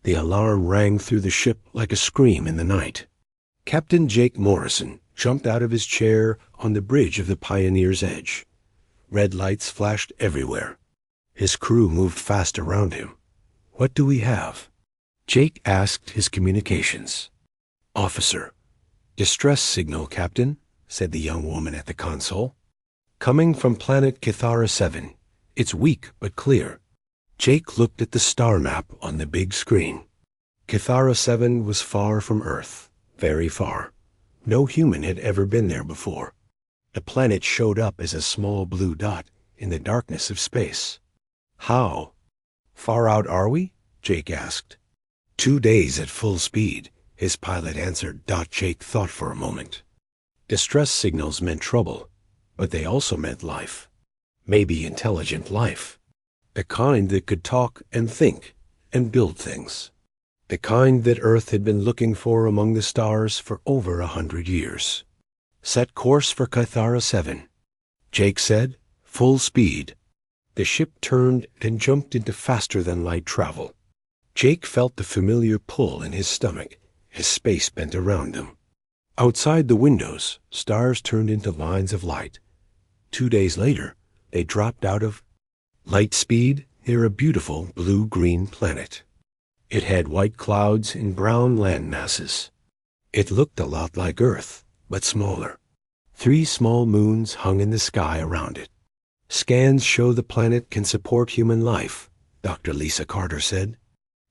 The alarm rang through the ship like a scream in the night. Captain Jake Morrison jumped out of his chair on the bridge of the Pioneer's Edge. Red lights flashed everywhere. His crew moved fast around him. "What do we have?" Jake asked his communications. "Officer, distress signal, Captain," said the young woman at the console. "Coming from planet Kithara 7. It's weak but clear." Jake looked at the star map on the big screen. Kithara 7 was far from Earth, very far. No human had ever been there before. The planet showed up as a small blue dot in the darkness of space. "How far out are we?" Jake asked. 2 days at full speed," his pilot answered. Jake thought for a moment. Distress signals meant trouble, but they also meant life. Maybe intelligent life. The kind that could talk and think and build things. The kind that Earth had been looking for among the stars for over 100 years. "Set course for Kithara 7. Jake said. "Full speed." The ship turned and jumped into faster-than-light travel. Jake felt the familiar pull in his stomach as space bent around him. Outside the windows, stars turned into lines of light. 2 days later, they dropped out of light speed near a beautiful blue-green planet. It had white clouds and brown land masses. It looked a lot like Earth, but smaller. 3 small moons hung in the sky around it. "Scans show the planet can support human life," Dr. Lisa Carter said.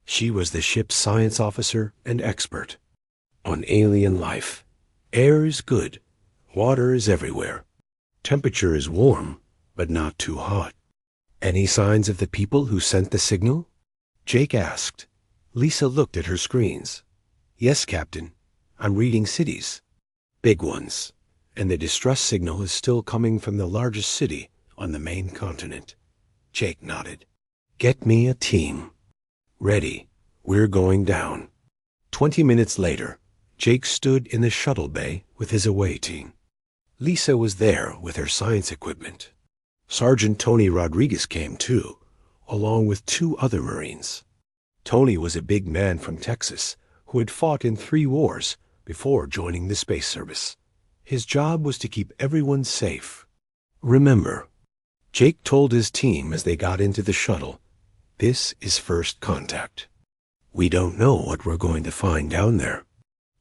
She was the ship's science officer and expert. "On alien life. Air is good. Water is everywhere. Temperature is warm, but not too hot." "Any signs of the people who sent the signal?" Jake asked. Lisa looked at her screens. "Yes, Captain. I'm reading cities. Big ones. And the distress signal is still coming from the largest city on the main continent." Jake nodded. "Get me a team." "Ready. We're going down." 20 minutes later, Jake stood in the shuttle bay with his away team. Lisa was there with her science equipment. Sergeant Tony Rodriguez came too, along with 2 other Marines. Tony was a big man from Texas who had fought in 3 wars before joining the Space Service. His job was to keep everyone safe. "Remember," Jake told his team as they got into the shuttle, "this is first contact. We don't know what we're going to find down there.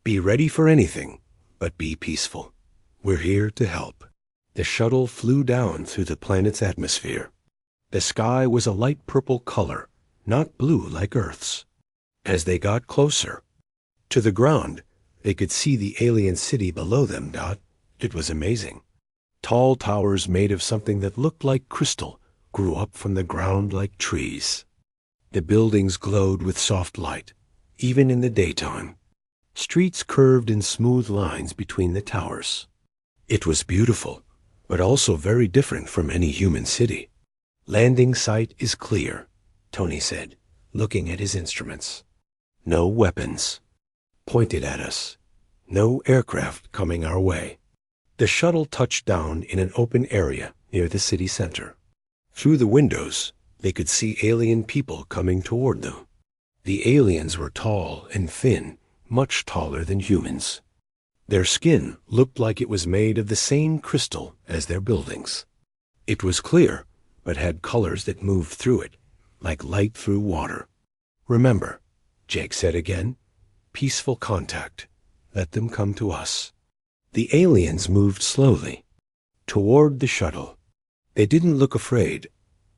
Be ready for anything, but be peaceful. We're here to help." The shuttle flew down through the planet's atmosphere. The sky was a light purple color, not blue like Earth's. As they got closer to the ground, they could see the alien city below them. It was amazing. Tall towers made of something that looked like crystal grew up from the ground like trees. The buildings glowed with soft light, even in the daytime. Streets curved in smooth lines between the towers. It was beautiful, but also very different from any human city. "Landing site is clear," Tony said, looking at his instruments. "No weapons pointed at us. No aircraft coming our way." The shuttle touched down in an open area near the city center. Through the windows, they could see alien people coming toward them. The aliens were tall and thin, much taller than humans. Their skin looked like it was made of the same crystal as their buildings. It was clear, but had colors that moved through it, like light through water. "Remember," Jake said again, "peaceful contact. Let them come to us." The aliens moved slowly toward the shuttle. They didn't look afraid,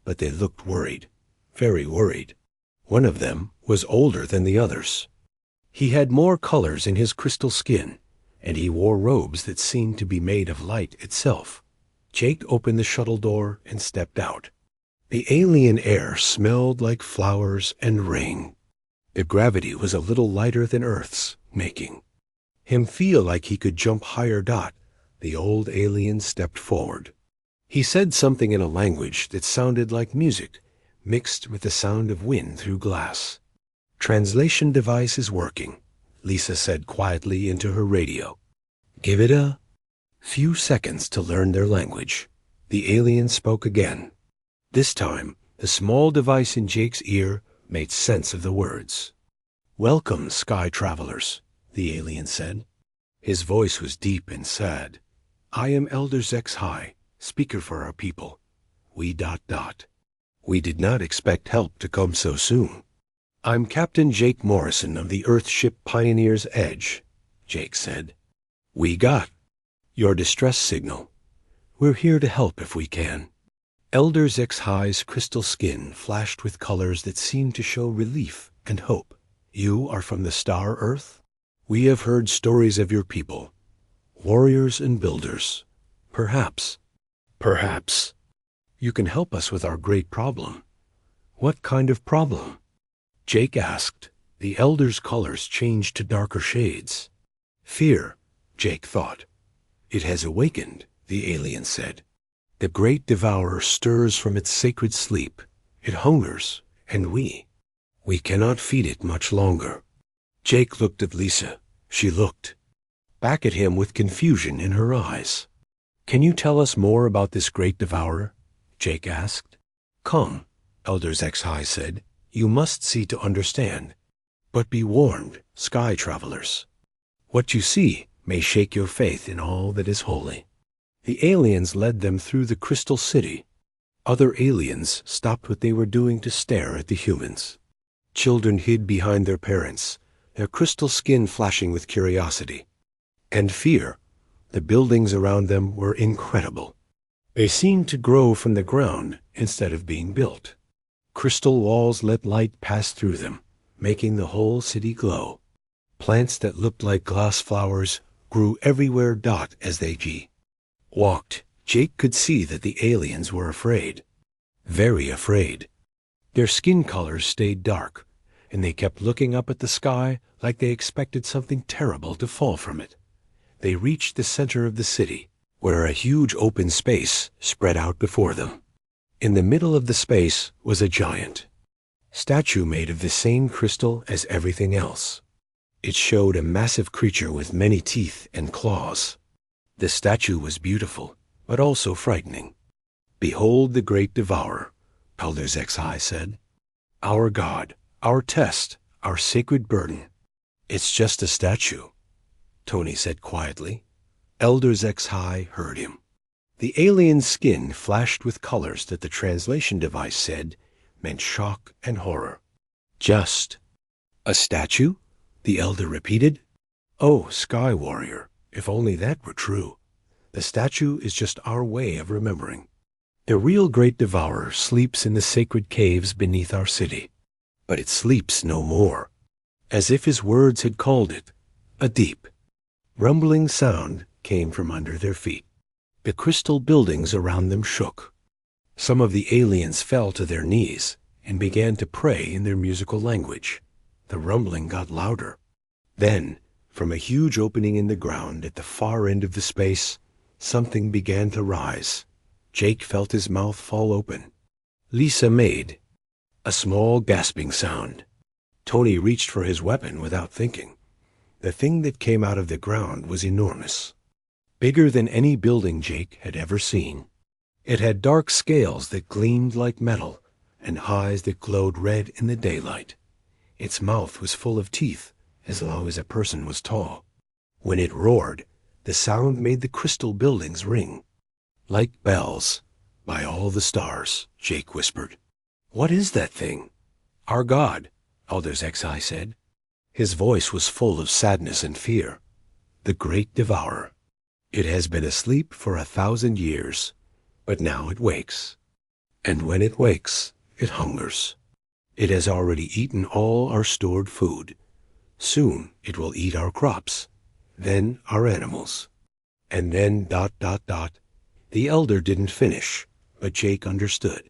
but they looked worried, very worried. One of them was older than the others. He had more colors in his crystal skin, and he wore robes that seemed to be made of light itself. Jake opened the shuttle door and stepped out. The alien air smelled like flowers and rain. The gravity was a little lighter than Earth's, making him feel like he could jump higher. The old alien stepped forward. He said something in a language that sounded like music, mixed with the sound of wind through glass. "Translation device is working," Lisa said quietly into her radio. "Give it a few seconds to learn their language." The alien spoke again. This time, the small device in Jake's ear made sense of the words. "Welcome, sky travelers," the alien said. His voice was deep and sad. "I am Elder HFY, speaker for our people. We ... We did not expect help to come so soon. I'm Captain Jake Morrison of the Earthship Pioneer's Edge," Jake said. "We got your distress signal. We're here to help if we can." Elder HFY's crystal skin flashed with colors that seemed to show relief and hope. "You are from the star Earth? We have heard stories of your people, warriors and builders. Perhaps you can help us with our great problem." "What kind of problem?" Jake asked. The Elder's colors changed to darker shades. "Fear," Jake thought. "It has awakened," the alien said. "The great devourer stirs from its sacred sleep. It hungers, and we cannot feed it much longer." Jake looked at Lisa. She looked back at him with confusion in her eyes. "Can you tell us more about this great devourer?" Jake asked. "Come," Elder HFY said. "You must see to understand. But be warned, sky travelers. What you see may shake your faith in all that is holy." The aliens led them through the crystal city. Other aliens stopped what they were doing to stare at the humans. Children hid behind their parents, their crystal skin flashing with curiosity and fear. The buildings around them were incredible. They seemed to grow from the ground instead of being built. Crystal walls let light pass through them, making the whole city glow. Plants that looked like glass flowers grew everywhere. As they walked, Jake could see that the aliens were afraid. Very afraid. Their skin colors stayed dark, and they kept looking up at the sky like they expected something terrible to fall from it. They reached the center of the city, where a huge open space spread out before them. In the middle of the space was a giant statue made of the same crystal as everything else. It showed a massive creature with many teeth and claws. The statue was beautiful, but also frightening. "Behold the great devourer," Elder HFY said. "Our God, our test, our sacred burden." "It's just a statue," Tony said quietly. Elder HFY heard him. The alien's skin flashed with colors that the translation device said meant shock and horror. "Just a statue?" the elder repeated. "Oh, Sky Warrior, if only that were true. The statue is just our way of remembering. The real great devourer sleeps in the sacred caves beneath our city. But it sleeps no more." As if his words had called it, a deep, rumbling sound came from under their feet. The crystal buildings around them shook. Some of the aliens fell to their knees and began to pray in their musical language. The rumbling got louder. Then, from a huge opening in the ground at the far end of the space, something began to rise. Jake felt his mouth fall open. Lisa made a small gasping sound. Tony reached for his weapon without thinking. The thing that came out of the ground was enormous. Bigger than any building Jake had ever seen. It had dark scales that gleamed like metal and eyes that glowed red in the daylight. Its mouth was full of teeth as long as a person was tall. When it roared, the sound made the crystal buildings ring. "Like bells, by all the stars," Jake whispered. "What is that thing?" "Our God," Elder HFY said. His voice was full of sadness and fear. "The great devourer. It has been asleep for 1,000 years, but now it wakes. And when it wakes, it hungers. It has already eaten all our stored food. Soon it will eat our crops, then our animals. And then ... The elder didn't finish, but Jake understood.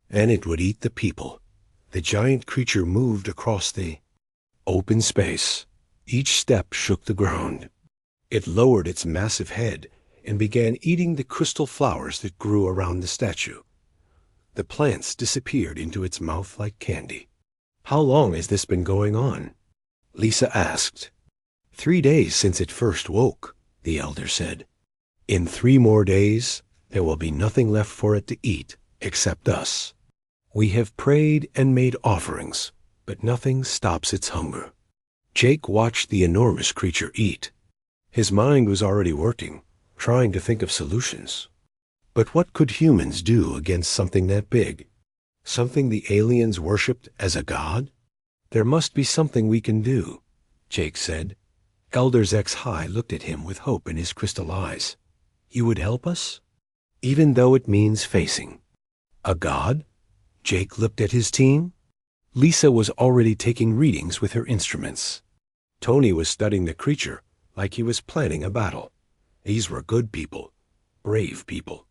Then it would eat the people." The giant creature moved across the open space. Each step shook the ground. It lowered its massive head and began eating the crystal flowers that grew around the statue. The plants disappeared into its mouth like candy. "How long has this been going on?" Lisa asked. 3 days since it first woke," the elder said. "In 3 more days, there will be nothing left for it to eat except us. We have prayed and made offerings, but nothing stops its hunger." Jake watched the enormous creature eat. His mind was already working, trying to think of solutions. But what could humans do against something that big? Something the aliens worshipped as a god? There must be something we can do, Jake said. Elder Zex-High looked at him with hope in his crystal eyes. You would help us? Even though it means facing a god? Jake looked at his team. Lisa was already taking readings with her instruments. Tony was studying the creature like he was planning a battle. These were good people, brave people,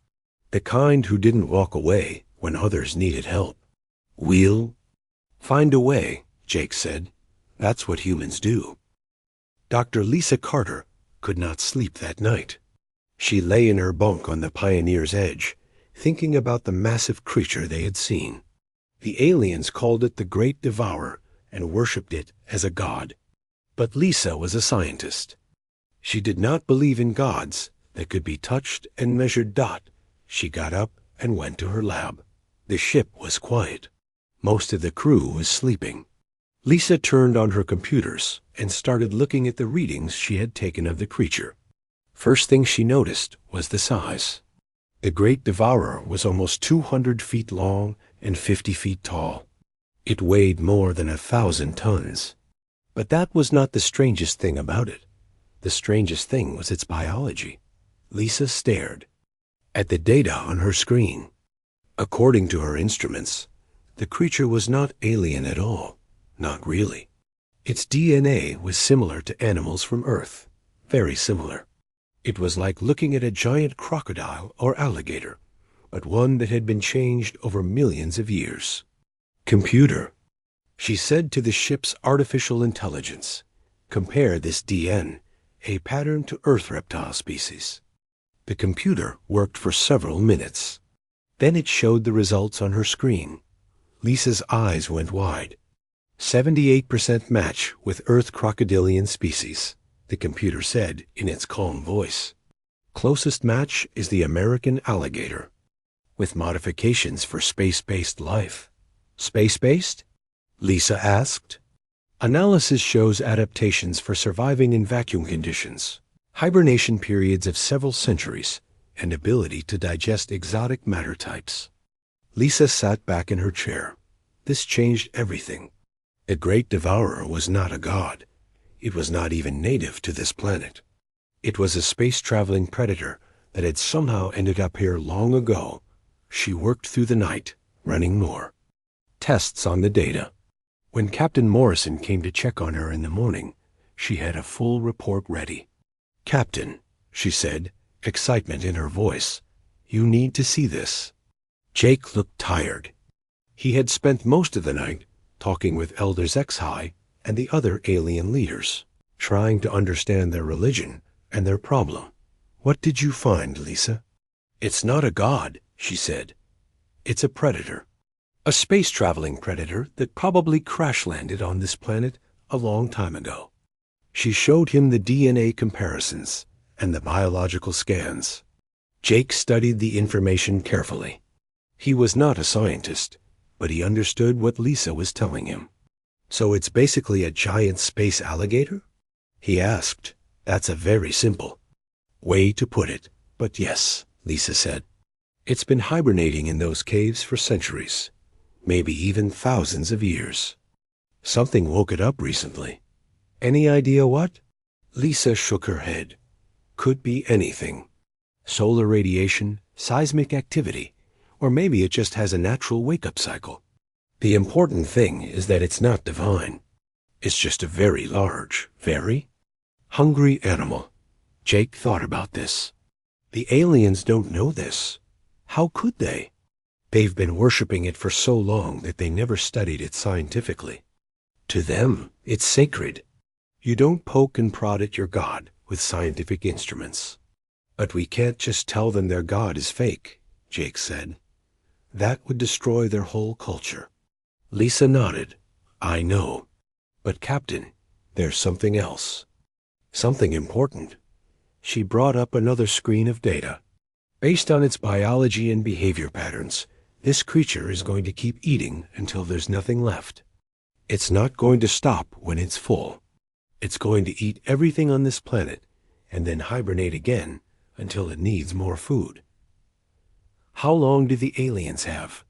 the kind who didn't walk away when others needed help. We'll find a way, Jake said. That's what humans do. Dr. Lisa Carter could not sleep that night. She lay in her bunk on the Pioneer's edge, thinking about the massive creature they had seen. The aliens called it the Great Devourer and worshipped it as a god. But Lisa was a scientist. She did not believe in gods that could be touched and measured. She got up and went to her lab. The ship was quiet. Most of the crew was sleeping. Lisa turned on her computers and started looking at the readings she had taken of the creature. First thing she noticed was the size. The Great Devourer was almost 200 feet long and 50 feet tall. It weighed more than 1,000 tons. But that was not the strangest thing about it. The strangest thing was its biology. Lisa stared at the data on her screen. According to her instruments, the creature was not alien at all. Not really. Its DNA was similar to animals from Earth. Very similar. It was like looking at a giant crocodile or alligator, but one that had been changed over millions of years. Computer, she said to the ship's artificial intelligence, compare this DNA pattern to Earth reptile species. The computer worked for several minutes. Then it showed the results on her screen. Lisa's eyes went wide. 78% match with Earth crocodilian species, the computer said in its calm voice. Closest match is the American alligator, with modifications for space-based life. Space-based? Lisa asked. Analysis shows adaptations for surviving in vacuum conditions, hibernation periods of several centuries, and ability to digest exotic matter types. Lisa sat back in her chair. This changed everything. The Great Devourer was not a god. It was not even native to this planet. It was a space-traveling predator that had somehow ended up here long ago. She worked through the night, running more tests on the data. When Captain Morrison came to check on her in the morning, she had a full report ready. Captain, she said, excitement in her voice, you need to see this. Jake looked tired. He had spent most of the night talking with Elder Zex-High and the other alien leaders, trying to understand their religion and their problem. What did you find, Lisa? It's not a god, she said. It's a predator. A space-traveling predator that probably crash-landed on this planet a long time ago. She showed him the DNA comparisons and the biological scans. Jake studied the information carefully. He was not a scientist, but he understood what Lisa was telling him. So it's basically a giant space alligator? He asked. That's a very simple way to put it, but yes, Lisa said. It's been hibernating in those caves for centuries, maybe even thousands of years. Something woke it up recently. Any idea what? Lisa shook her head. Could be anything. Solar radiation, seismic activity, or maybe it just has a natural wake-up cycle. The important thing is that it's not divine. It's just a very large, very hungry animal. Jake thought about this. The aliens don't know this. How could they? They've been worshipping it for so long that they never studied it scientifically. To them, it's sacred. You don't poke and prod at your god with scientific instruments. But we can't just tell them their god is fake, Jake said. That would destroy their whole culture. Lisa nodded. I know. But Captain, there's something else. Something important. She brought up another screen of data. Based on its biology and behavior patterns, this creature is going to keep eating until there's nothing left. It's not going to stop when it's full. It's going to eat everything on this planet and then hibernate again until it needs more food. How long do the aliens have?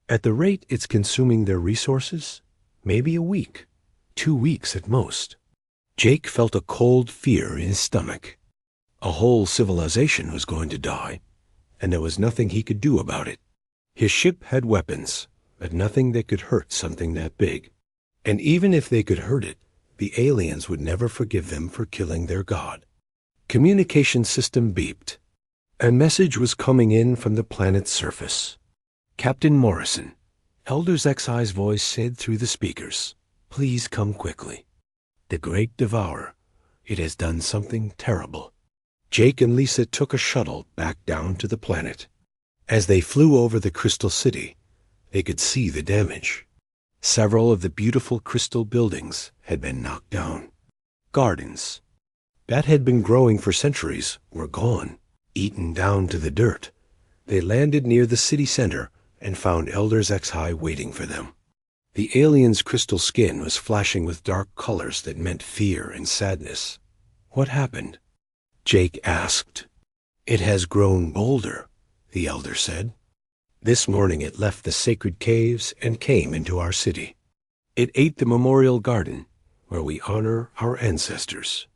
At the rate it's consuming their resources, maybe a week, 2 weeks at most. Jake felt a cold fear in his stomach. A whole civilization was going to die, and there was nothing he could do about it. His ship had weapons, but nothing that could hurt something that big. And even if they could hurt it, the aliens would never forgive them for killing their god. Communication system beeped. A message was coming in from the planet's surface. Captain Morrison, Elder Zexai's voice said through the speakers, "Please come quickly. The Great Devourer, it has done something terrible." Jake and Lisa took a shuttle back down to the planet. As they flew over the Crystal City, they could see the damage. Several of the beautiful crystal buildings had been knocked down. Gardens that had been growing for centuries were gone, eaten down to the dirt. They landed near the city center and found Elder Zexai waiting for them. The alien's crystal skin was flashing with dark colors that meant fear and sadness. "What happened?" Jake asked. "It has grown bolder," the elder said. "This morning it left the sacred caves and came into our city. It ate the memorial garden, where we honor our ancestors.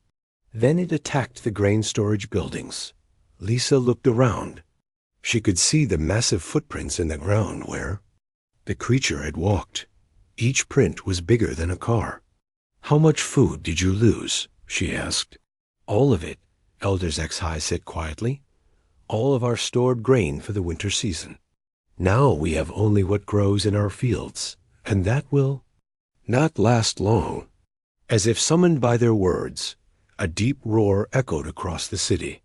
Then it attacked the grain storage buildings." Lisa looked around. She could see the massive footprints in the ground where the creature had walked. Each print was bigger than a car. "How much food did you lose?" she asked. "All of it," Elder Zexai said quietly. "All of our stored grain for the winter season. Now we have only what grows in our fields, and that will not last long." As if summoned by their words, a deep roar echoed across the city.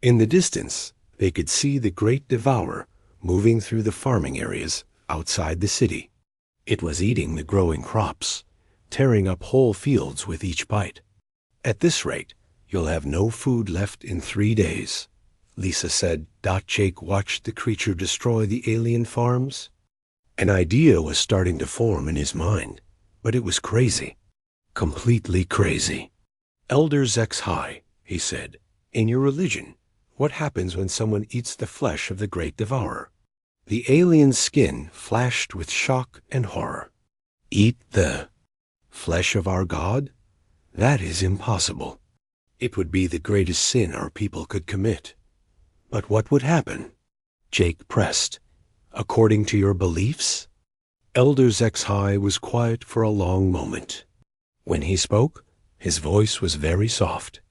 In the distance, they could see the Great Devourer moving through the farming areas outside the city. It was eating the growing crops, tearing up whole fields with each bite. "At this rate, you'll have no food left in 3 days," Lisa said. Jake watched the creature destroy the alien farms. An idea was starting to form in his mind, but it was crazy. Completely crazy. "Elder Zexai," he said, "in your religion, what happens when someone eats the flesh of the Great Devourer?" The alien's skin flashed with shock and horror. "Eat the flesh of our God? That is impossible. It would be the greatest sin our people could commit." "But what would happen?" Jake pressed. "According to your beliefs?" Elder Zexai was quiet for a long moment. When he spoke, his voice was very soft.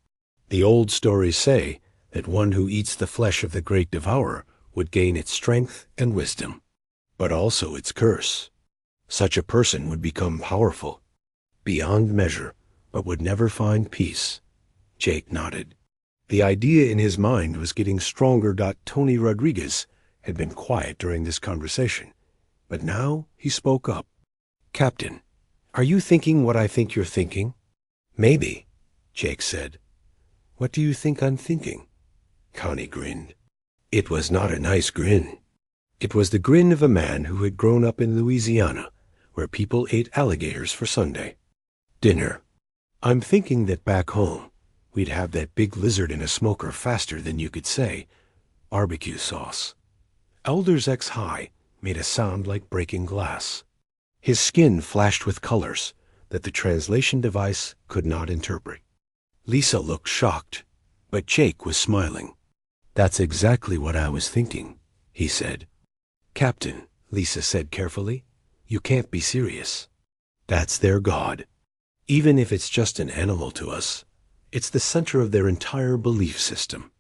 "The old stories say that one who eats the flesh of the Great Devourer would gain its strength and wisdom, but also its curse. Such a person would become powerful, beyond measure, but would never find peace." Jake nodded. The idea in his mind was getting stronger. Tony Rodriguez had been quiet during this conversation, but now he spoke up. "Captain, are you thinking what I think you're thinking?" "Maybe," Jake said. "What do you think I'm thinking?" Connie grinned. It was not a nice grin. It was the grin of a man who had grown up in Louisiana, where people ate alligators for Sunday dinner. "I'm thinking that back home, we'd have that big lizard in a smoker faster than you could say barbecue sauce." Elder Zexai made a sound like breaking glass. His skin flashed with colors that the translation device could not interpret. Lisa looked shocked, but Jake was smiling. "That's exactly what I was thinking," he said. "Captain," Lisa said carefully, "you can't be serious. That's their god. Even if it's just an animal to us, it's the center of their entire belief system.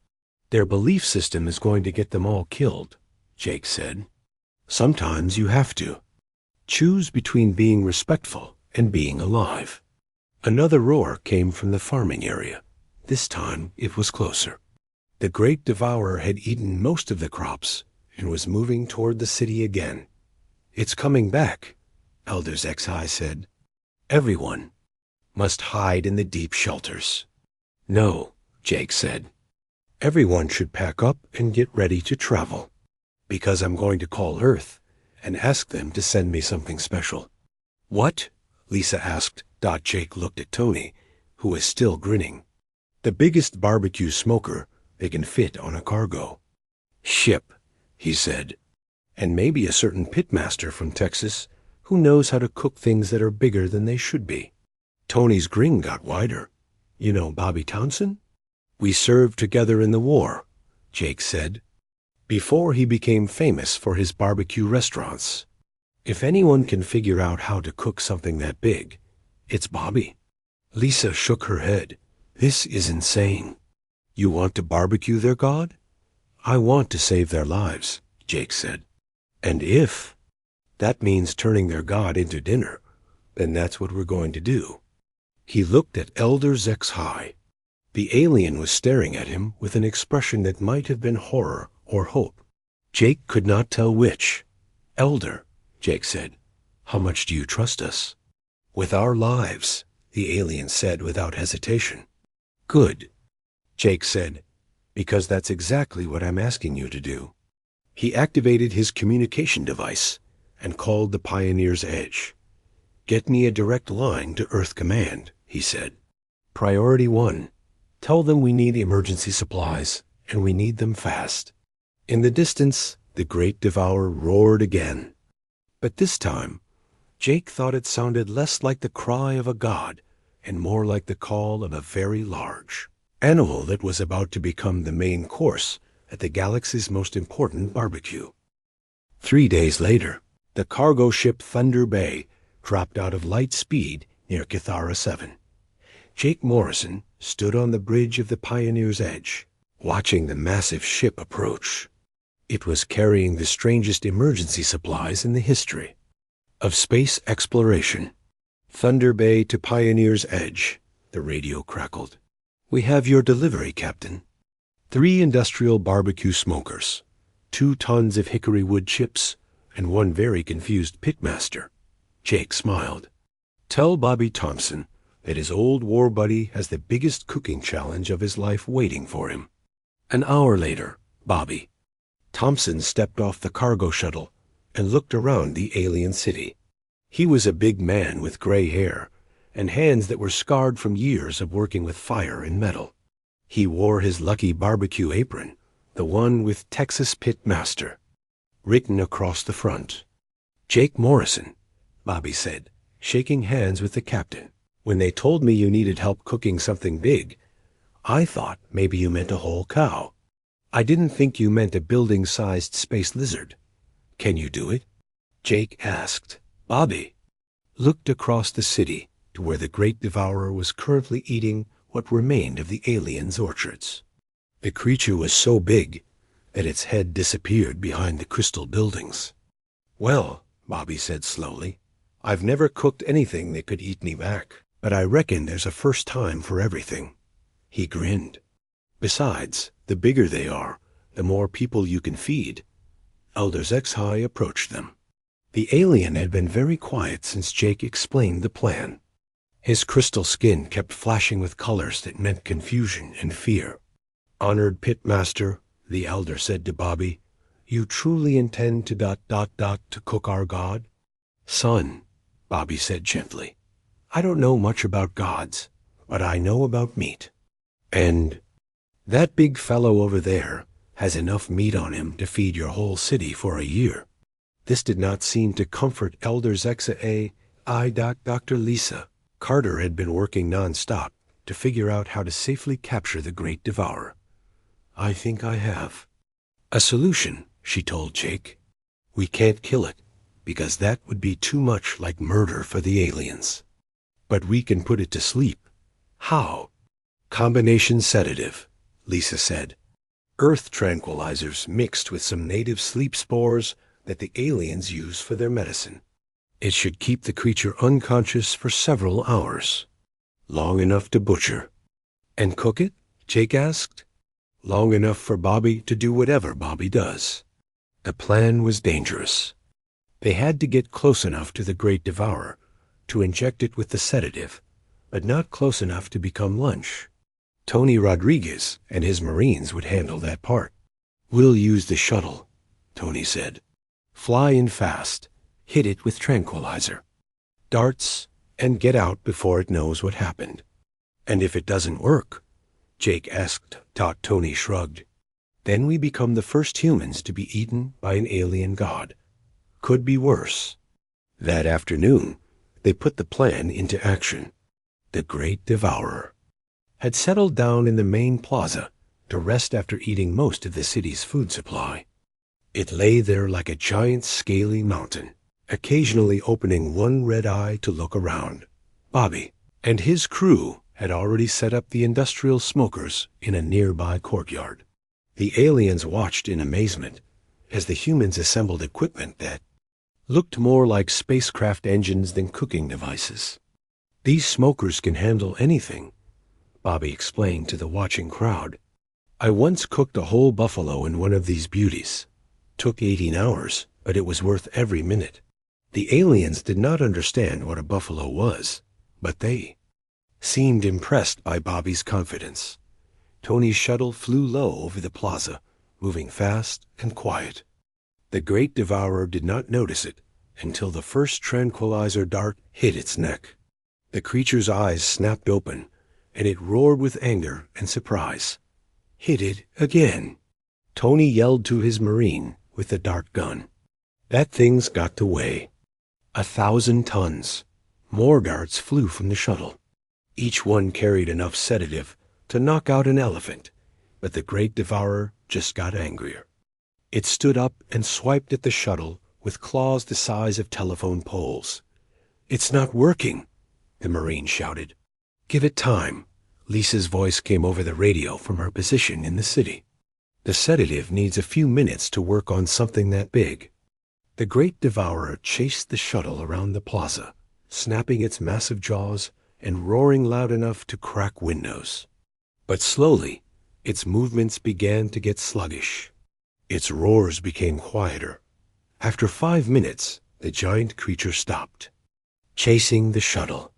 Their belief system is going to get them all killed," Jake said. "Sometimes you have to choose between being respectful and being alive." Another roar came from the farming area. This time it was closer. The Great Devourer had eaten most of the crops and was moving toward the city again. "It's coming back," Elder Zexai said. "Everyone must hide in the deep shelters." "No," Jake said. "Everyone should pack up and get ready to travel, because I'm going to call Earth and ask them to send me something special." "What?" Lisa asked. Jake looked at Tony, who was still grinning. "The biggest barbecue smoker they can fit on a cargo." "Ship," he said. "And maybe a certain pitmaster from Texas who knows how to cook things that are bigger than they should be." Tony's grin got wider. "You know Bobby Townsend?" "We served together in the war," Jake said, "before he became famous for his barbecue restaurants. If anyone can figure out how to cook something that big, it's Bobby." Lisa shook her head. "This is insane." "You want to barbecue their god?" "I want to save their lives," Jake said. "And if that means turning their god into dinner, then that's what we're going to do." He looked at Elder Zex-High. The alien was staring at him with an expression that might have been horror or hope. Jake could not tell which. "Elder," Jake said, "how much do you trust us?" "With our lives," the alien said without hesitation. "Good," Jake said, "because that's exactly what I'm asking you to do." He activated his communication device and called the Pioneer's Edge. "Get me a direct line to Earth Command," he said. "Priority 1. Tell them we need emergency supplies, and we need them fast." In the distance, the Great Devourer roared again. But this time, Jake thought it sounded less like the cry of a god and more like the call of a very large animal that was about to become the main course at the galaxy's most important barbecue. 3 days later, the cargo ship Thunder Bay dropped out of light speed near Kithara 7. Jake Morrison stood on the bridge of the Pioneer's Edge, watching the massive ship approach. It was carrying the strangest emergency supplies in the history of space exploration. "Thunder Bay to Pioneer's Edge," the radio crackled. "We have your delivery, Captain. 3 industrial barbecue smokers, 2 tons of hickory wood chips, and 1 very confused pitmaster." Jake smiled. "Tell Bobby Thompson that his old war buddy has the biggest cooking challenge of his life waiting for him." An hour later, Bobby. Thompson stepped off the cargo shuttle and looked around the alien city. He was a big man with gray hair and hands that were scarred from years of working with fire and metal. He wore his lucky barbecue apron, the one with Texas Pit Master written across the front. "Jake Morrison," Bobby said, shaking hands with the captain. "When they told me you needed help cooking something big, I thought maybe you meant a whole cow. I didn't think you meant a building-sized space lizard. Can you do it?" Jake asked. Bobby looked across the city to where the Great Devourer was currently eating what remained of the aliens' orchards. The creature was so big that its head disappeared behind the crystal buildings. "Well," Bobby said slowly, "I've never cooked anything that could eat me back, but I reckon there's a first time for everything." He grinned. "Besides, the bigger they are, the more people you can feed." Elder Zex-High approached them. The alien had been very quiet since Jake explained the plan. His crystal skin kept flashing with colors that meant confusion and fear. "Honored Pitmaster," the elder said to Bobby, "you truly intend to cook our god?" "Son," Bobby said gently, "I don't know much about gods, but I know about meat. And that big fellow over there has enough meat on him to feed your whole city for a year." This did not seem to comfort Elder Zexa. Dr. Lisa. Carter had been working nonstop to figure out how to safely capture the Great Devourer. "I think I have a solution," she told Jake. "We can't kill it, because that would be too much like murder for the aliens. But we can put it to sleep." "How?" "Combination sedative," Lisa said. "Earth tranquilizers mixed with some native sleep spores that the aliens use for their medicine. It should keep the creature unconscious for several hours. Long enough to butcher." "And cook it?" Jake asked. "Long enough for Bobby to do whatever Bobby does." The plan was dangerous. They had to get close enough to the Great Devourer to inject it with the sedative, but not close enough to become lunch. Tony Rodriguez and his Marines would handle that part. "We'll use the shuttle," Tony said. "Fly in fast, hit it with tranquilizer. Darts, and get out before it knows what happened." And if it doesn't work? Jake asked. Tony shrugged. Then we become the first humans to be eaten by an alien god. Could be worse. That afternoon, they put the plan into action. The Great Devourer had settled down in the main plaza to rest after eating most of the city's food supply. It lay there like a giant scaly mountain, occasionally opening one red eye to look around. Bobby and his crew had already set up the industrial smokers in a nearby courtyard. The aliens watched in amazement as the humans assembled equipment that looked more like spacecraft engines than cooking devices. These smokers can handle anything, Bobby explained to the watching crowd. I once cooked a whole buffalo in one of these beauties. Took 18 hours, but it was worth every minute. The aliens did not understand what a buffalo was, but they seemed impressed by Bobby's confidence. Tony's shuttle flew low over the plaza, moving fast and quiet. The Great Devourer did not notice it until the first tranquilizer dart hit its neck. The creature's eyes snapped open, and it roared with anger and surprise. Hit it again. Tony yelled to his Marine with the dart gun. That thing's got to weigh 1,000 tons. More darts flew from the shuttle. Each one carried enough sedative to knock out an elephant, but the Great Devourer just got angrier. It stood up and swiped at the shuttle with claws the size of telephone poles. It's not working, the Marine shouted. Give it time. Lisa's voice came over the radio from her position in the city. The sedative needs a few minutes to work on something that big. The Great Devourer chased the shuttle around the plaza, snapping its massive jaws and roaring loud enough to crack windows. But slowly, its movements began to get sluggish. Its roars became quieter. After 5 minutes, the giant creature stopped, chasing the shuttle.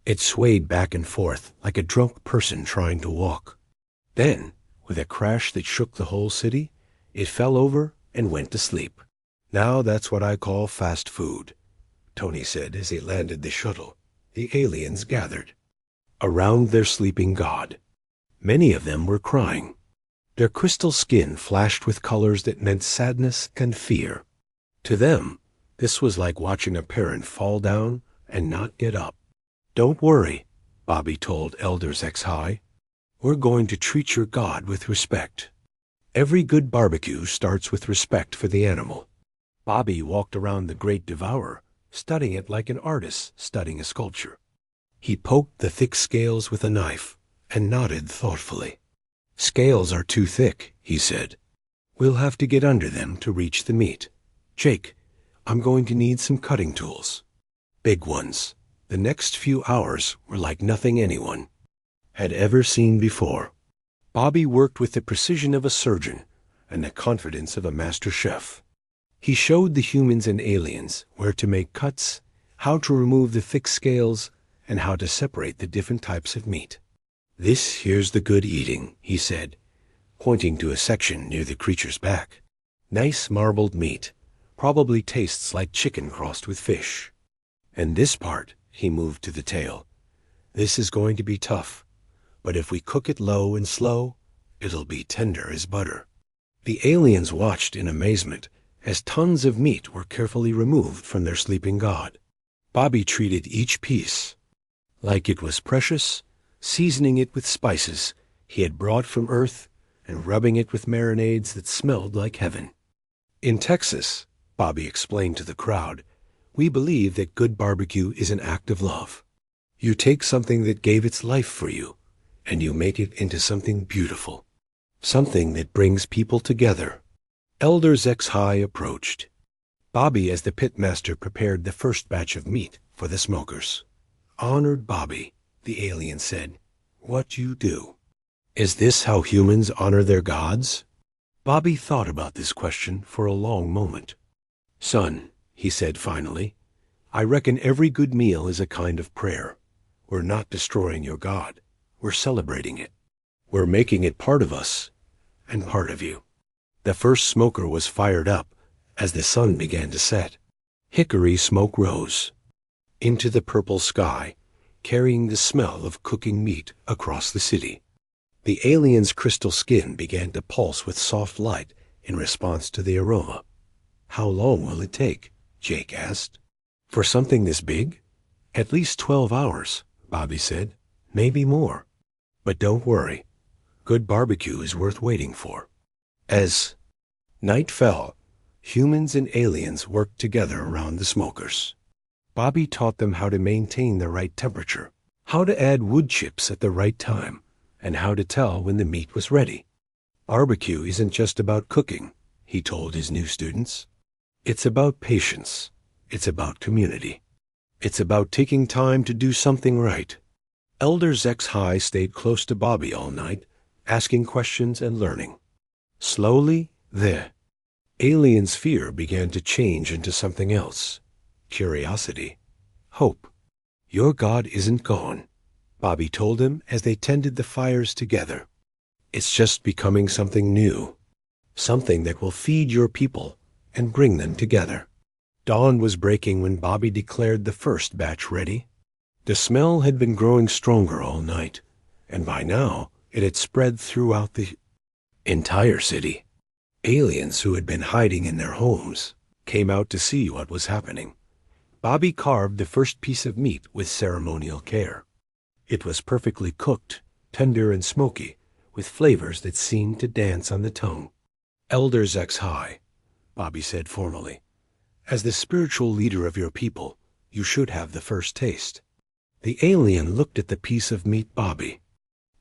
It swayed back and forth like a drunk person trying to walk. Then, with a crash that shook the whole city, it fell over and went to sleep. Now that's what I call fast food, Tony said as he landed the shuttle. The aliens gathered around their sleeping god. Many of them were crying. Their crystal skin flashed with colors that meant sadness and fear. To them, this was like watching a parent fall down and not get up. Don't worry, Bobby told Elders X High. We're going to treat your god with respect. Every good barbecue starts with respect for the animal. Bobby walked around the Great Devourer, studying it like an artist studying a sculpture. He poked the thick scales with a knife and nodded thoughtfully. Scales are too thick, he said. We'll have to get under them to reach the meat. Jake, I'm going to need some cutting tools. Big ones. The next few hours were like nothing anyone had ever seen before. Bobby worked with the precision of a surgeon and the confidence of a master chef. He showed the humans and aliens where to make cuts, how to remove the thick scales, and how to separate the different types of meat. This here's the good eating, he said, pointing to a section near the creature's back. Nice marbled meat, probably tastes like chicken crossed with fish. And this part, he moved to the tail. This is going to be tough, but if we cook it low and slow, it'll be tender as butter. The aliens watched in amazement as tons of meat were carefully removed from their sleeping god. Bobby treated each piece like it was precious, seasoning it with spices he had brought from Earth and rubbing it with marinades that smelled like heaven. In Texas, Bobby explained to the crowd, we believe that good barbecue is an act of love. You take something that gave its life for you, and you make it into something beautiful, something that brings people together. Elders X High approached. Bobby, as the pitmaster, prepared the first batch of meat for the smokers. Honored Bobby, the alien said, what you do. Is this how humans honor their gods? Bobby thought about this question for a long moment. Son, he said finally, I reckon every good meal is a kind of prayer. We're not destroying your God. We're celebrating it. We're making it part of us and part of you. The first smoker was fired up as the sun began to set. Hickory smoke rose. Into the purple sky carrying the smell of cooking meat across the city. The alien's crystal skin began to pulse with soft light in response to the aroma. "How long will it take?" Jake asked. "For something this big?" "At least 12 hours, Bobby said. "Maybe more. But don't worry. Good barbecue is worth waiting for." As night fell, humans and aliens worked together around the smokers. Bobby taught them how to maintain the right temperature, how to add wood chips at the right time, and how to tell when the meat was ready. "Barbecue isn't just about cooking," he told his new students. "It's about patience. It's about community. It's about taking time to do something right." Elder Zex High stayed close to Bobby all night, asking questions and learning. Slowly, the alien's fear began to change into something else. Curiosity. Hope. "Your God isn't gone," Bobby told him as they tended the fires together. "It's just becoming something new. Something that will feed your people and bring them together." Dawn was breaking when Bobby declared the first batch ready. The smell had been growing stronger all night, and by now it had spread throughout the entire city. Aliens who had been hiding in their homes came out to see what was happening. Bobby carved the first piece of meat with ceremonial care. It was perfectly cooked, tender and smoky, with flavors that seemed to dance on the tongue. "Elder Zex High," Bobby said formally, "as the spiritual leader of your people, you should have the first taste." The alien looked at the piece of meat Bobby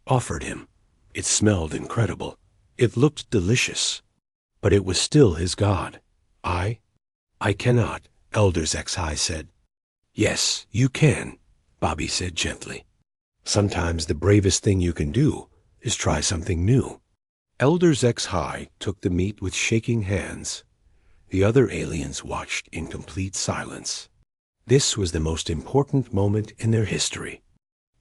offered him. It smelled incredible. It looked delicious. But it was still his God. I cannot," Elder Zex High said. "Yes, you can," Bobby said gently. "Sometimes the bravest thing you can do is try something new." Elder Zex High took the meat with shaking hands. The other aliens watched in complete silence. This was the most important moment in their history.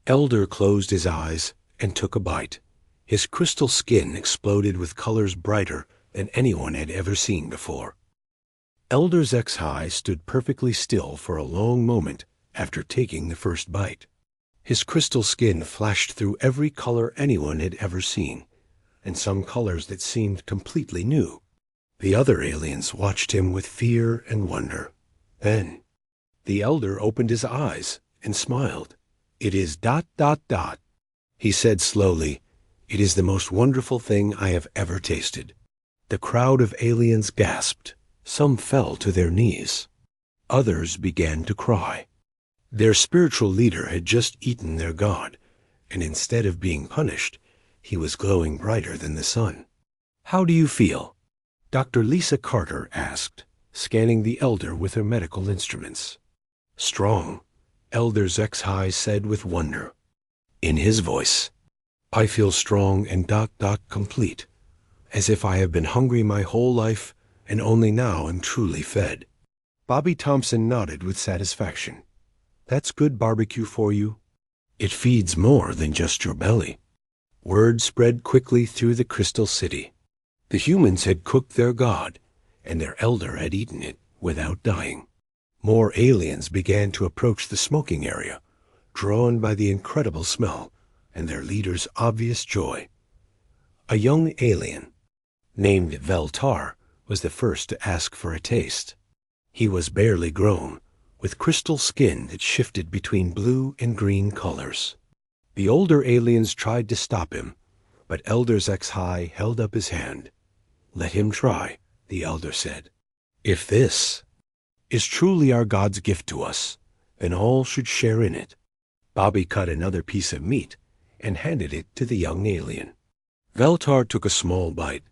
Elder closed his eyes and took a bite. His crystal skin exploded with colors brighter than anyone had ever seen before. Elder Zex High stood perfectly still for a long moment after taking the first bite. His crystal skin flashed through every color anyone had ever seen, and some colors that seemed completely new. The other aliens watched him with fear and wonder. Then the elder opened his eyes and smiled. "It is ... he said slowly. "It is the most wonderful thing I have ever tasted." The crowd of aliens gasped. Some fell to their knees. Others began to cry. Their spiritual leader had just eaten their god, and instead of being punished, he was glowing brighter than the sun. "How do you feel?" Dr. Lisa Carter asked, scanning the elder with her medical instruments. "Strong," Elder Zex High said with wonder. In his voice, "I feel strong and ... complete, as if I have been hungry my whole life and only now am truly fed." Bobby Thompson nodded with satisfaction. "That's good barbecue for you. It feeds more than just your belly." Word spread quickly through the Crystal City. The humans had cooked their god, and their elder had eaten it without dying. More aliens began to approach the smoking area, drawn by the incredible smell and their leader's obvious joy. A young alien, named Veltar, was the first to ask for a taste. He was barely grown, with crystal skin that shifted between blue and green colors. The older aliens tried to stop him, but Elder Zex High held up his hand. "Let him try," the elder said. "If this is truly our God's gift to us, then all should share in it." Bobby cut another piece of meat and handed it to the young alien. Veltar took a small bite,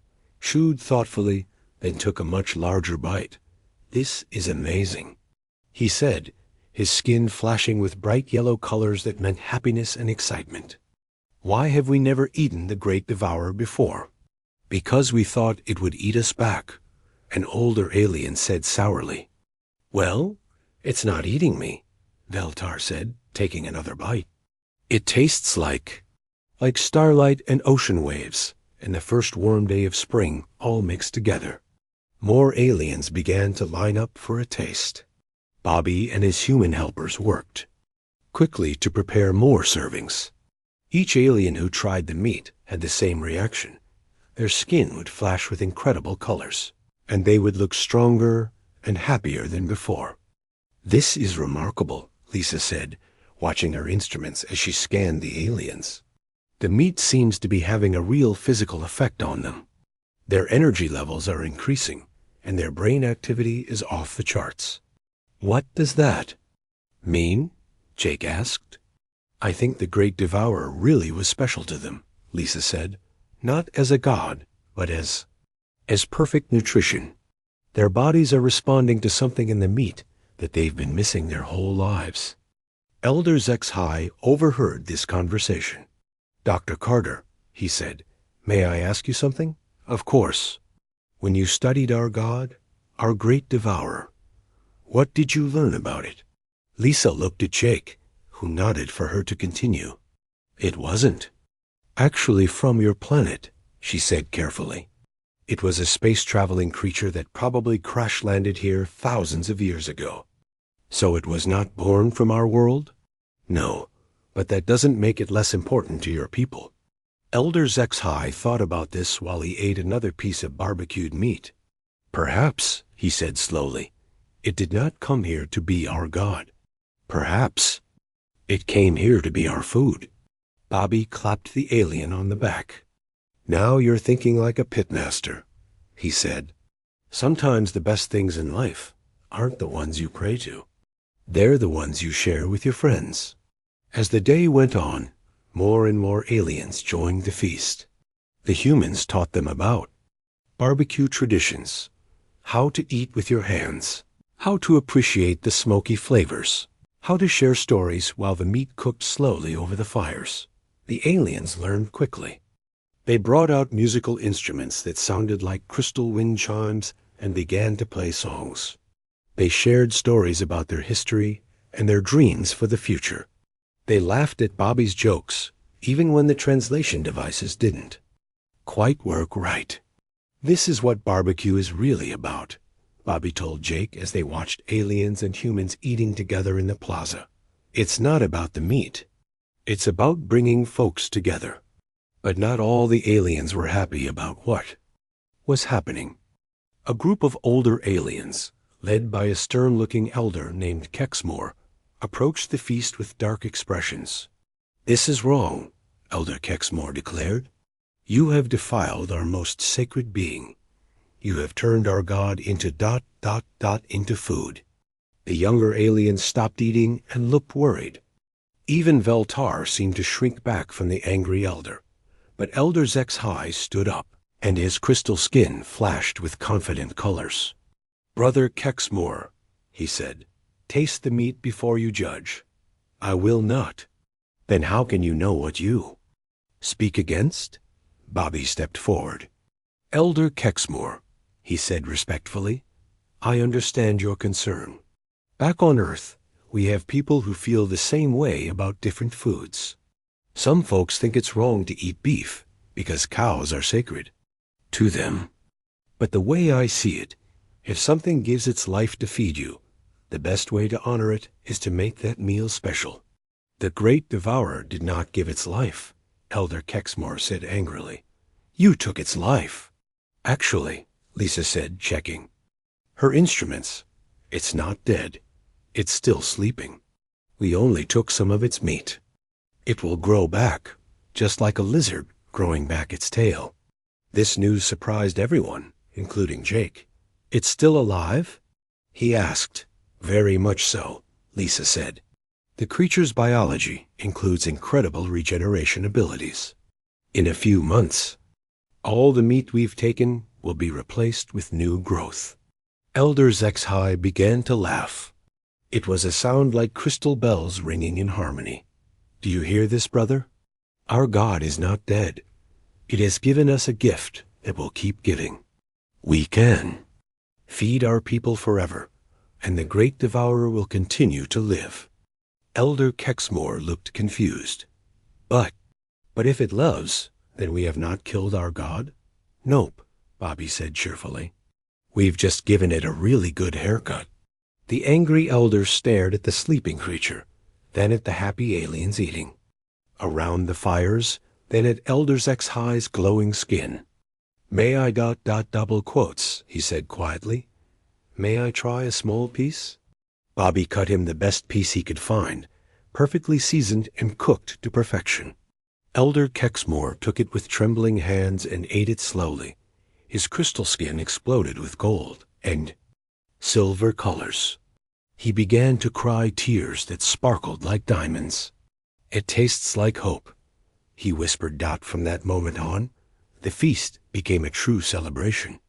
chewed thoughtfully, then took a much larger bite. "This is amazing," he said, his skin flashing with bright yellow colors that meant happiness and excitement. "Why have we never eaten the great devourer before?" "Because we thought it would eat us back," an older alien said sourly. "Well, it's not eating me," Veltar said, taking another bite. "It tastes like starlight and ocean waves and the first warm day of spring all mixed together." More aliens began to line up for a taste. Bobby and his human helpers worked. quickly to prepare more servings. Each alien who tried the meat had the same reaction. Their skin would flash with incredible colors, and they would look stronger and happier than before. "This is remarkable," Lisa said, watching her instruments as she scanned the aliens. "The meat seems to be having a real physical effect on them. Their energy levels are increasing, and their brain activity is off the charts." "What does that mean?" Jake asked. "I think the Great Devourer really was special to them," Lisa said. "Not as a god, but as perfect nutrition. Their bodies are responding to something in the meat that they've been missing their whole lives." Elder Zex-High overheard this conversation. "Dr. Carter," he said, "may I ask you something?" "Of course." "When you studied our god, our Great Devourer, what did you learn about it?" Lisa looked at Jake, who nodded for her to continue. "It wasn't actually from your planet," she said carefully. "It was a space-traveling creature that probably crash-landed here thousands of years ago." "So it was not born from our world?" "No, but that doesn't make it less important to your people." Elder Zex-High thought about this while he ate another piece of barbecued meat. "Perhaps," he said slowly, "it did not come here to be our god. Perhaps it came here to be our food." Bobby clapped the alien on the back. "Now you're thinking like a pitmaster," he said. "Sometimes the best things in life aren't the ones you pray to. They're the ones you share with your friends." As the day went on, more and more aliens joined the feast. The humans taught them about barbecue traditions, how to eat with your hands, how to appreciate the smoky flavors, how to share stories while the meat cooked slowly over the fires. The aliens learned quickly. They brought out musical instruments that sounded like crystal wind chimes and began to play songs. They shared stories about their history and their dreams for the future. They laughed at Bobby's jokes, even when the translation devices didn't quite work right. "This is what barbecue is really about," Bobby told Jake as they watched aliens and humans eating together in the plaza. "It's not about the meat. It's about bringing folks together." But not all the aliens were happy about what was happening. A group of older aliens, led by a stern-looking elder named Kexmore, approached the feast with dark expressions. "This is wrong," Elder Kexmore declared. "You have defiled our most sacred being. You have turned our god into ... into food." The younger aliens stopped eating and looked worried. Even Veltar seemed to shrink back from the angry elder. But Elder Zex-High stood up, and his crystal skin flashed with confident colors. "Brother Kexmore," he said, "taste the meat before you judge." "I will not." "Then how can you know what you speak against?" Bobby stepped forward. "Elder Kexmore," he said respectfully, "I understand your concern. Back on Earth, we have people who feel the same way about different foods. Some folks think it's wrong to eat beef because cows are sacred to them. But the way I see it, if something gives its life to feed you, the best way to honor it is to make that meal special." "The Great Devourer did not give its life," Elder Kexmore said angrily. "You took its life." "Actually," Lisa said, checking her instruments, "it's not dead. It's still sleeping. We only took some of its meat. It will grow back, just like a lizard growing back its tail." This news surprised everyone, including Jake. "It's still alive?" he asked. "Very much so," Lisa said. "The creature's biology includes incredible regeneration abilities. In a few months, all the meat we've taken will be replaced with new growth." Elder Zex-High began to laugh. It was a sound like crystal bells ringing in harmony. "Do you hear this, brother? Our God is not dead. It has given us a gift that will keep giving. We can feed our people forever, and the Great Devourer will continue to live." Elder Kexmore looked confused. But if it loves, then we have not killed our God?" "Nope," Bobby said cheerfully. "We've just given it a really good haircut." The angry elder stared at the sleeping creature, then at the happy aliens eating. Around the fires, then at Elder Zexhi's glowing skin. "May I double quotes," he said quietly. "May I try a small piece?" Bobby cut him the best piece he could find, perfectly seasoned and cooked to perfection. Elder Kexmore took it with trembling hands and ate it slowly. His crystal skin exploded with gold and silver colors. He began to cry tears that sparkled like diamonds. "It tastes like hope," he whispered. From that moment on, the feast became a true celebration.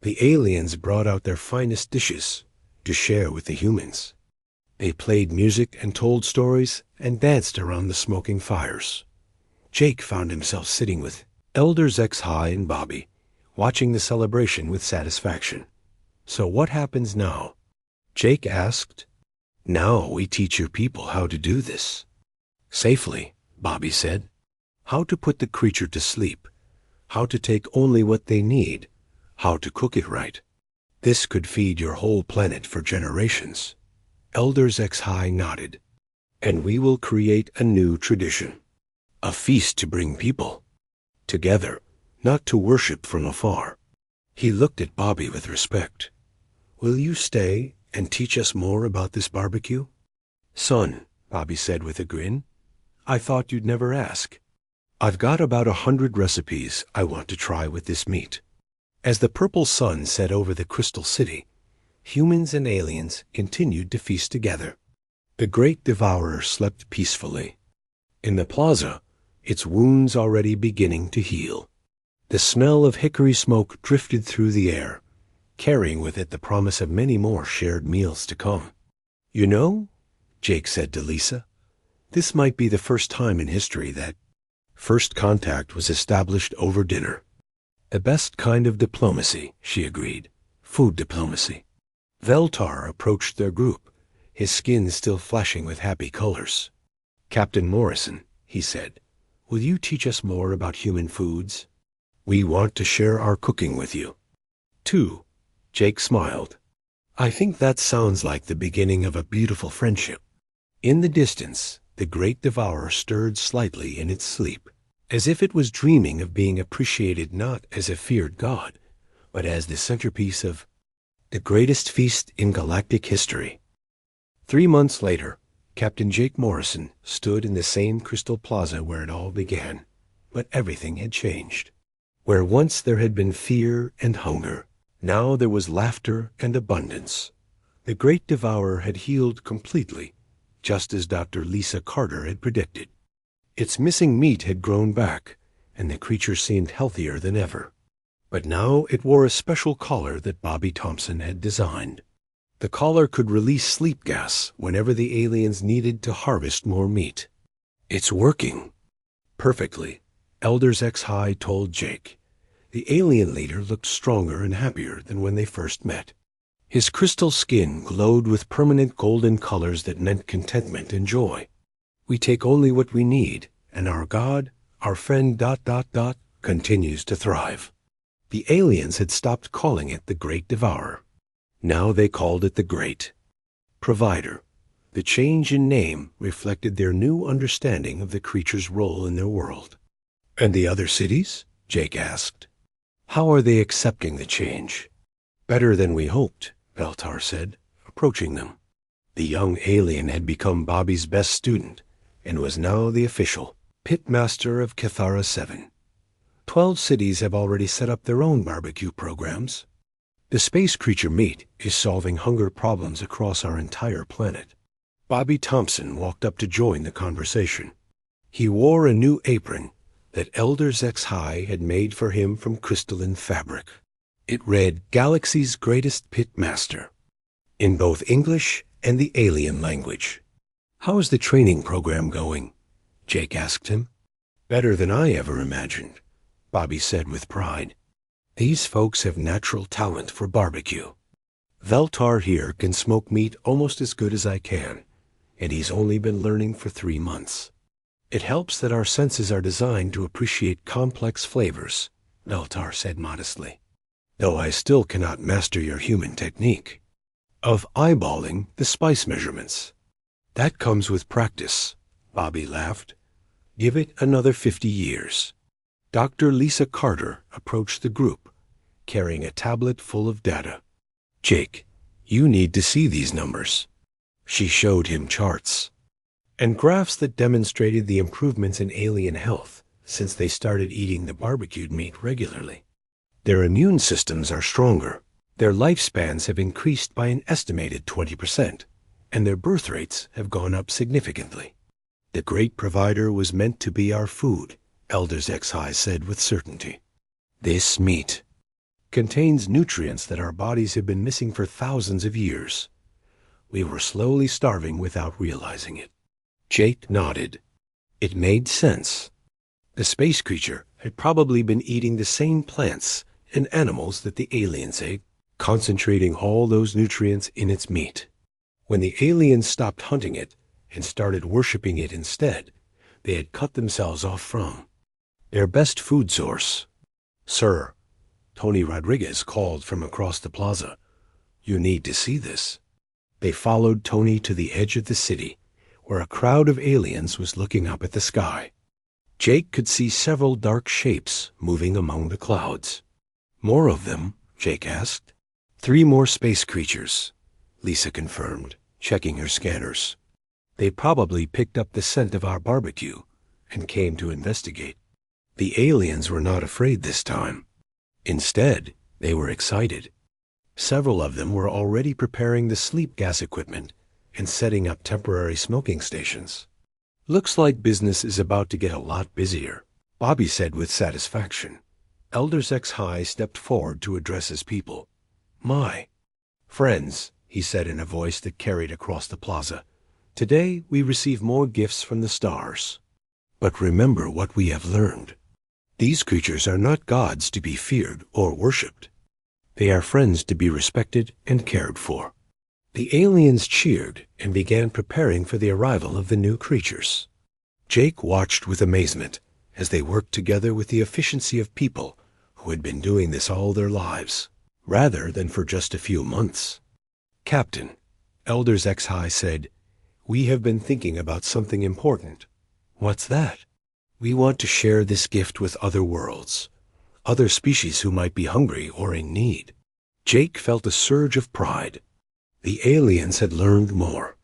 The aliens brought out their finest dishes to share with the humans. They played music and told stories and danced around the smoking fires. Jake found himself sitting with Elder Zexhi and Bobby, watching the celebration with satisfaction. "So what happens now?" Jake asked. "Now we teach your people how to do this safely," Bobby said. "How to put the creature to sleep, how to take only what they need, how to cook it right. This could feed your whole planet for generations." Elder Zexhi nodded. "And we will create a new tradition, a feast to bring people together, not to worship from afar." He looked at Bobby with respect. "Will you stay and teach us more about this barbecue?" "Son," Bobby said with a grin, "I thought you'd never ask. I've got about 100 recipes I want to try with this meat." As the purple sun set over the crystal city, humans and aliens continued to feast together. The great devourer slept peacefully. In the plaza, its wounds already beginning to heal. The smell of hickory smoke drifted through the air, carrying with it the promise of many more shared meals to come. "You know," Jake said to Lisa, "this might be the first time in history that first contact was established over dinner." "The best kind of diplomacy," she agreed. "Food diplomacy." Veltar approached their group, his skin still flashing with happy colors. "Captain Morrison," he said, "will you teach us more about human foods? We want to share our cooking with you." "Too," Jake smiled. "I think that sounds like the beginning of a beautiful friendship." In the distance, the great devourer stirred slightly in its sleep, as if it was dreaming of being appreciated not as a feared god, but as the centerpiece of the greatest feast in galactic history. 3 months later, Captain Jake Morrison stood in the same crystal plaza where it all began, but everything had changed. Where once there had been fear and hunger, now there was laughter and abundance. The great devourer had healed completely, just as Dr. Lisa Carter had predicted. Its missing meat had grown back, and the creature seemed healthier than ever. But now it wore a special collar that Bobby Thompson had designed. The collar could release sleep gas whenever the aliens needed to harvest more meat. "It's working perfectly," Elder Zexhi told Jake. The alien leader looked stronger and happier than when they first met. His crystal skin glowed with permanent golden colors that meant contentment and joy. "We take only what we need, and our God, our friend ... continues to thrive." The aliens had stopped calling it the Great Devourer. Now they called it the Great Provider. The change in name reflected their new understanding of the creature's role in their world. "And the other cities?" Jake asked. "How are they accepting the change?" "Better than we hoped," Veltar said, approaching them. The young alien had become Bobby's best student and was now the official pitmaster of Cathara 7. 12 cities have already set up their own barbecue programs. The space creature meat is solving hunger problems across our entire planet. Bobby Thompson walked up to join the conversation. He wore a new apron that Elder Zexhi had made for him from crystalline fabric. It read "Galaxy's Greatest Pitmaster" in both English and the alien language. "How is the training program going?" Jake asked him. "Better than I ever imagined," Bobby said with pride. "These folks have natural talent for barbecue. Veltar here can smoke meat almost as good as I can, and he's only been learning for 3 months. It helps that our senses are designed to appreciate complex flavors," Veltar said modestly. "Though I still cannot master your human technique of eyeballing the spice measurements." That comes with practice, Bobby laughed. Give it another 50 years. Dr. Lisa Carter approached the group, carrying a tablet full of data. Jake, you need to see these numbers. She showed him charts and graphs that demonstrated the improvements in alien health since they started eating the barbecued meat regularly. Their immune systems are stronger. Their lifespans have increased by an estimated 20%, and their birth rates have gone up significantly. The great provider was meant to be our food, Elders XI said with certainty. This meat contains nutrients that our bodies have been missing for thousands of years. We were slowly starving without realizing it. Jake nodded. It made sense. The space creature had probably been eating the same plants and animals that the aliens ate, concentrating all those nutrients in its meat. When the aliens stopped hunting it and started worshiping it instead, they had cut themselves off from their best food source. Sir, Tony Rodriguez called from across the plaza. You need to see this. They followed Tony to the edge of the city, where a crowd of aliens was looking up at the sky. Jake could see several dark shapes moving among the clouds. More of them? Jake asked. 3 more space creatures, Lisa confirmed, checking her scanners. They probably picked up the scent of our barbecue and came to investigate. The aliens were not afraid this time. Instead, they were excited. Several of them were already preparing the sleep gas equipment and setting up temporary smoking stations. Looks like business is about to get a lot busier, Bobby said with satisfaction. Elders XI stepped forward to address his people. My friends, he said in a voice that carried across the plaza, today we receive more gifts from the stars. But remember what we have learned. These creatures are not gods to be feared or worshipped. They are friends to be respected and cared for. The aliens cheered and began preparing for the arrival of the new creatures. Jake watched with amazement as they worked together with the efficiency of people who had been doing this all their lives, rather than for just a few months. Captain, Elders XI said, we have been thinking about something important. What's that? We want to share this gift with other worlds, other species who might be hungry or in need. Jake felt a surge of pride. The aliens had learned more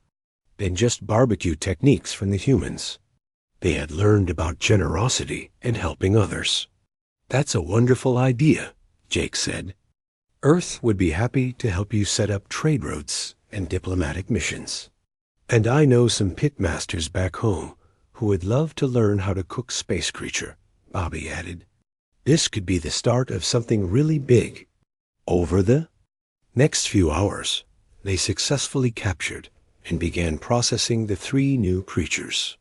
than just barbecue techniques from the humans. They had learned about generosity and helping others. That's a wonderful idea, Jake said. Earth would be happy to help you set up trade routes and diplomatic missions. And I know some pitmasters back home who would love to learn how to cook space creature, Bobby added. This could be the start of something really big. Over the next few hours, they successfully captured and began processing the 3 new creatures.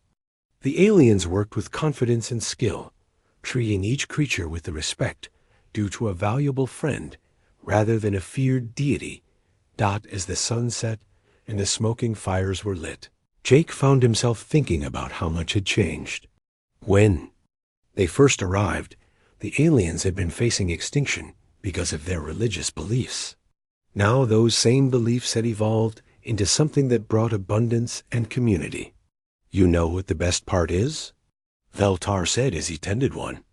The aliens worked with confidence and skill, treating each creature with the respect due to a valuable friend rather than a feared deity. As the sun set and the smoking fires were lit, Jake found himself thinking about how much had changed. When they first arrived, the aliens had been facing extinction because of their religious beliefs. Now those same beliefs had evolved into something that brought abundance and community. You know what the best part is? Veltar said as he tended one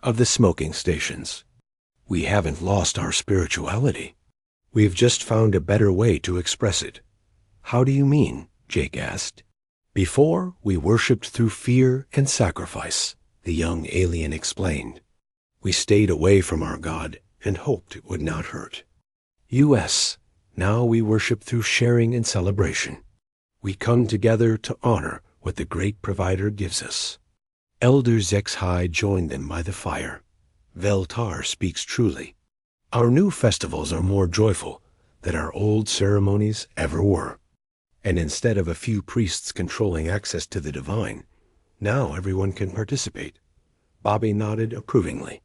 of the smoking stations. We haven't lost our spirituality. We've just found a better way to express it. How do you mean? Jake asked. Before, we worshipped through fear and sacrifice, the young alien explained. We stayed away from our God and hoped it would not hurt. Now we worship through sharing and celebration. We come together to honor what the great provider gives us. Elders XI joined them by the fire. Veltar speaks truly. Our new festivals are more joyful than our old ceremonies ever were. And instead of a few priests controlling access to the divine, now everyone can participate. Bobby nodded approvingly.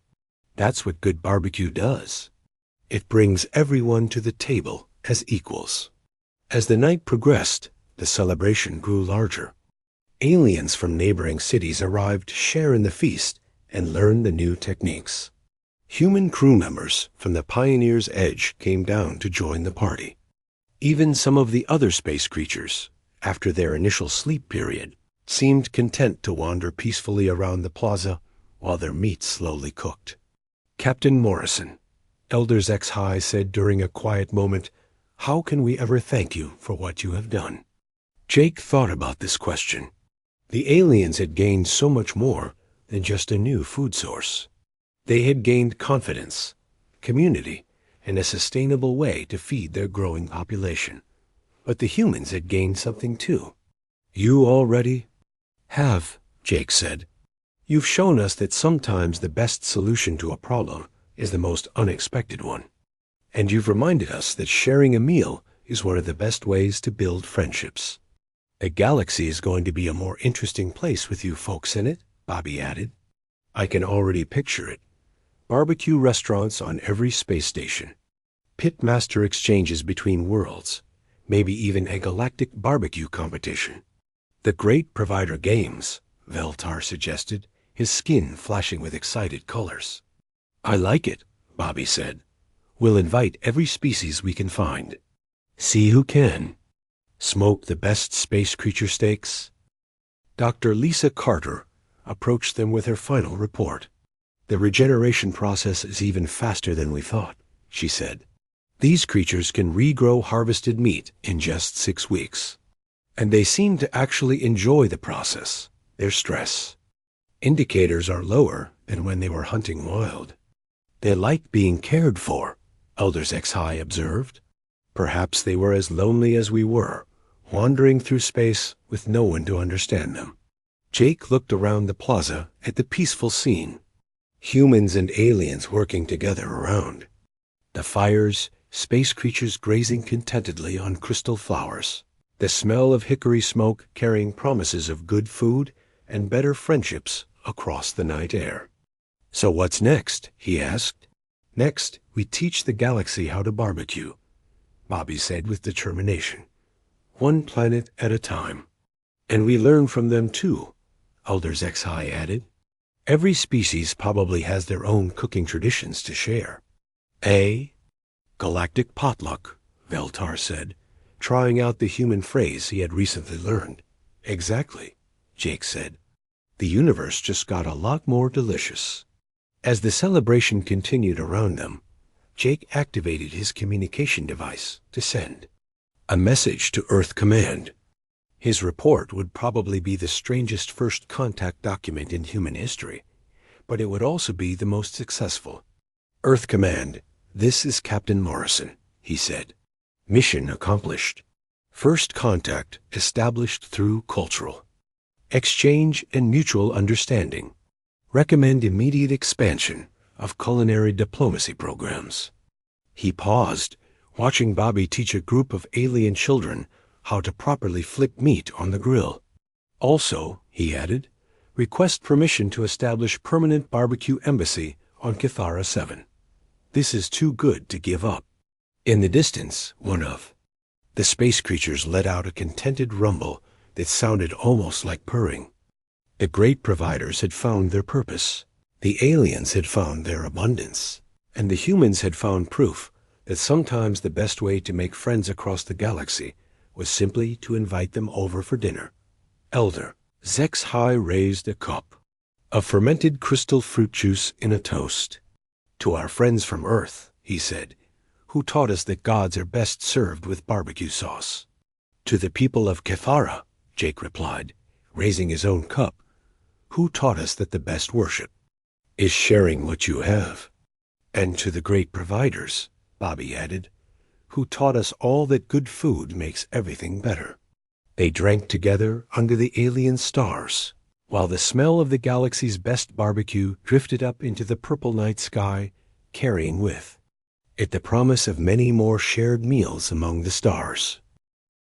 That's what good barbecue does. It brings everyone to the table as equals. As the night progressed, the celebration grew larger. Aliens from neighboring cities arrived to share in the feast and learn the new techniques. Human crew members from the Pioneer's Edge came down to join the party. Even some of the other space creatures, after their initial sleep period, seemed content to wander peacefully around the plaza while their meat slowly cooked. "Captain Morrison," Elders X High said during a quiet moment, "how can we ever thank you for what you have done?" Jake thought about this question. The aliens had gained so much more than just a new food source. They had gained confidence, community, and a sustainable way to feed their growing population. But the humans had gained something too. "You already have," Jake said. "You've shown us that sometimes the best solution to a problem is the most unexpected one. And you've reminded us that sharing a meal is one of the best ways to build friendships." "A galaxy is going to be a more interesting place with you folks in it," Bobby added. "I can already picture it. Barbecue restaurants on every space station, pitmaster exchanges between worlds, maybe even a galactic barbecue competition." "The Great Provider Games," Veltar suggested, his skin flashing with excited colors. "I like it," Bobby said. "We'll invite every species we can find. See who can. Smoke the best space creature steaks." Dr. Lisa Carter approached them with her final report. "The regeneration process is even faster than we thought," she said. "These creatures can regrow harvested meat in just 6 weeks. And they seem to actually enjoy the process. Their stress indicators are lower than when they were hunting wild. They like being cared for," Elders X High observed. "Perhaps they were as lonely as we were, wandering through space with no one to understand them." Jake looked around the plaza at the peaceful scene. Humans and aliens working together around. The fires, space creatures grazing contentedly on crystal flowers. The smell of hickory smoke carrying promises of good food and better friendships across the night air. "So what's next?" he asked. "Next, we teach the galaxy how to barbecue," Bobby said with determination. "One planet at a time. And we learn from them too," Elders X High added. "Every species probably has their own cooking traditions to share." "A galactic potluck," Veltar said, trying out the human phrase he had recently learned. "Exactly," Jake said. "The universe just got a lot more delicious." As the celebration continued around them, Jake activated his communication device to send a message to Earth Command. His report would probably be the strangest first contact document in human history, but it would also be the most successful. "Earth Command, this is Captain Morrison," he said. "Mission accomplished. First contact established through cultural exchange and mutual understanding. Recommend immediate expansion of culinary diplomacy programs." He paused, watching Bobby teach a group of alien children how to properly flip meat on the grill. "Also," he added, "request permission to establish permanent barbecue embassy on Cathara 7. This is too good to give up." In the distance, one of the space creatures let out a contented rumble that sounded almost like purring. The great providers had found their purpose. The aliens had found their abundance. And the humans had found proof that sometimes the best way to make friends across the galaxy was simply to invite them over for dinner. Elder Zex High raised a cup of fermented crystal fruit juice in a toast. "To our friends from Earth," he said, "who taught us that gods are best served with barbecue sauce." "To the people of Cathara," Jake replied, raising his own cup, "who taught us that the best worship is sharing what you have." "And to the great providers," Bobby added, "who taught us all that good food makes everything better." They drank together under the alien stars, while the smell of the galaxy's best barbecue drifted up into the purple night sky, carrying with it the promise of many more shared meals among the stars.